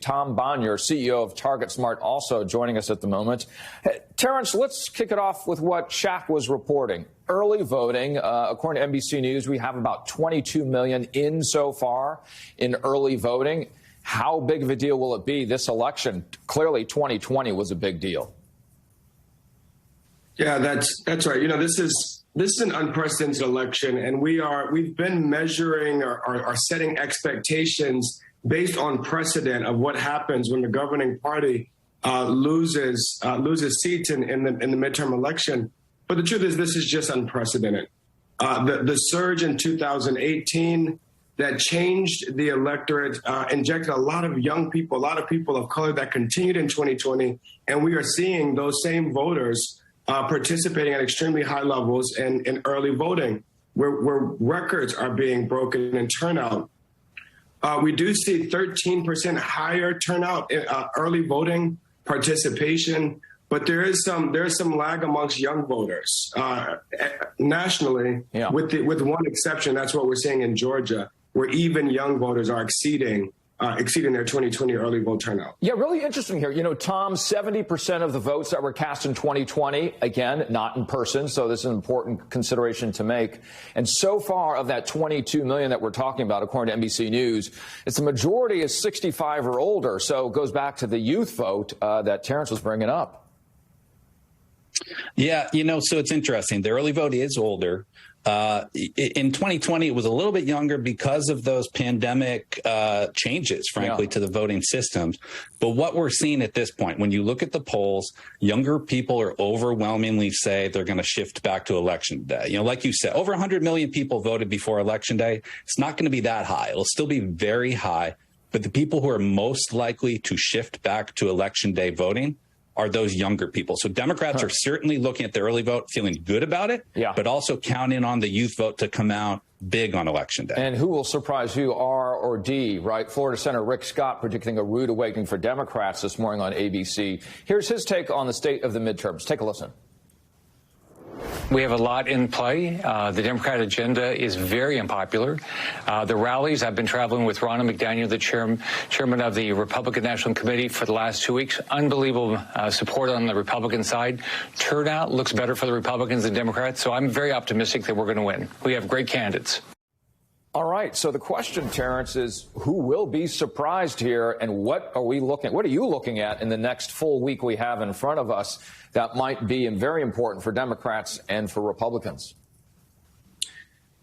Tom Bonier, CEO of TargetSmart, also joining us at the moment. Hey, Terrence, let's kick it off with what Shaq was reporting. Early voting, according to NBC News, we have about 22 million in so far in early voting. How big of a deal will it be this election? Clearly, 2020 was a big deal. Yeah, that's right. You know, this is an unprecedented election, and we've been measuring or setting expectations based on precedent of what happens when the governing party loses seats in the midterm election. But the truth is, this is just unprecedented. The surge in 2018 that changed the electorate, injected a lot of young people, a lot of people of color that continued in 2020. And we are seeing those same voters participating at extremely high levels in early voting, where records are being broken in turnout. We do see 13% higher turnout in early voting participation, but there is some lag amongst young voters nationally, with one exception. That's what we're seeing in Georgia, where even young voters are exceeding their 2020 early vote turnout. Yeah, really interesting here. You know, Tom, 70% of the votes that were cast in 2020, again, not in person, so this is an important consideration to make. And so far of that 22 million that we're talking about, according to NBC News, it's the majority is 65 or older. So it goes back to the youth vote that Terrence was bringing up. Yeah, you know, so it's interesting. The early vote is older. In 2020, it was a little bit younger because of those pandemic changes, frankly, to the voting systems. But what we're seeing at this point, when you look at the polls, younger people are overwhelmingly say they're going to shift back to election day. You know, like you said, over 100 million people voted before election day. It's not going to be that high. It'll still be very high. But the people who are most likely to shift back to election day voting are those younger people. So Democrats are certainly looking at the early vote, feeling good about it, but also counting on the youth vote to come out big on election day. And who will surprise who, R or D, right? Florida Senator Rick Scott predicting a rude awakening for Democrats this morning on ABC. Here's his take on the state of the midterms. Take a listen. We have a lot in play. The Democrat agenda is very unpopular. The rallies, I've been traveling with Ronna McDaniel, the chairman of the Republican National Committee, for the last 2 weeks. Unbelievable support on the Republican side. Turnout looks better for the Republicans than Democrats, so I'm very optimistic that we're going to win. We have great candidates. All right. So the question, Terrence, is who will be surprised here, and what are you looking at in the next full week we have in front of us that might be very important for Democrats and for Republicans?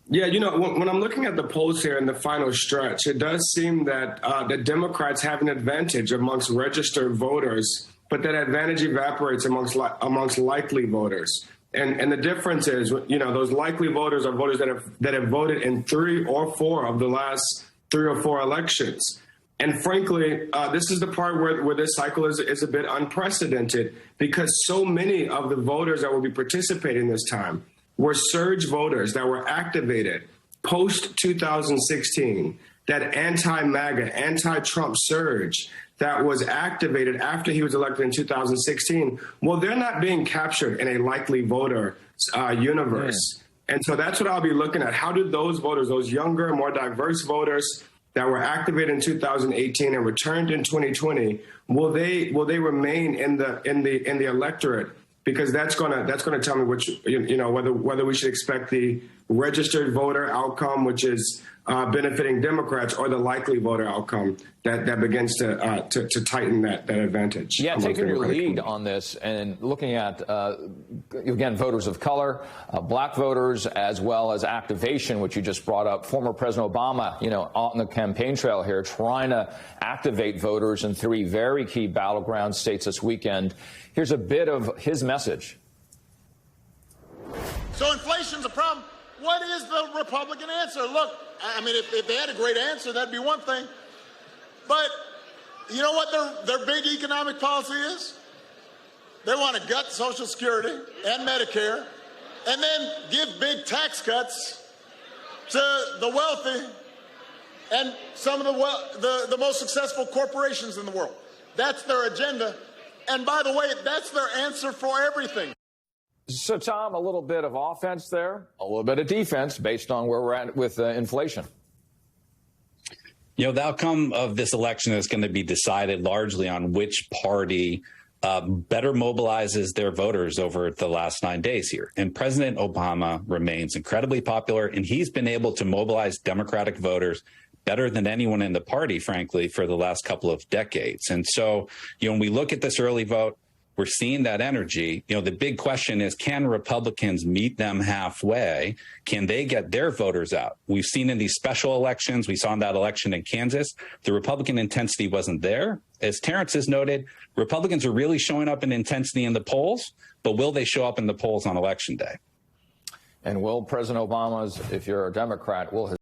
Yeah, you know, when I'm looking at the polls here in the final stretch, it does seem that the Democrats have an advantage amongst registered voters, but that advantage evaporates amongst likely voters. And the difference is, you know, those likely voters are voters that have voted in 3 or 4 of the last 3 or 4 elections. And frankly, this is the part where this cycle is a bit unprecedented, because so many of the voters that will be participating this time were surge voters that were activated post-2016, that anti-MAGA, anti-Trump surge that was activated after he was elected in 2016. Well, they're not being captured in a likely voter universe. And so that's what I'll be looking at. How did those voters, those younger, more diverse voters that were activated in 2018 and returned in 2020, will they remain in the electorate? Because that's gonna tell me which, you know, whether we should expect the registered voter outcome, which is benefiting Democrats, or the likely voter outcome that begins to tighten that advantage. Yeah, taking your lead on this and looking at, again, voters of color, black voters, as well as activation, which you just brought up. Former President Obama, you know, on the campaign trail here, trying to activate voters in 3 very key battleground states this weekend. Here's a bit of his message. So inflation's a problem. What is the Republican answer? Look, I mean, if they had a great answer, that'd be one thing. But you know what their big economic policy is? They want to gut Social Security and Medicare, and then give big tax cuts to the wealthy and some of the most successful corporations in the world. That's their agenda. And by the way, that's their answer for everything. So, Tom, a little bit of offense there, a little bit of defense based on where we're at with inflation. You know, the outcome of this election is going to be decided largely on which party better mobilizes their voters over the last 9 days here. And President Obama remains incredibly popular, and he's been able to mobilize Democratic voters better than anyone in the party, frankly, for the last couple of decades. And so, you know, when we look at this early vote, we're seeing that energy. You know, the big question is, can Republicans meet them halfway? Can they get their voters out? We've seen in these special elections, we saw in that election in Kansas, the Republican intensity wasn't there. As Terrence has noted, Republicans are really showing up in intensity in the polls, but will they show up in the polls on Election Day? And will President Obama's, if you're a Democrat, will his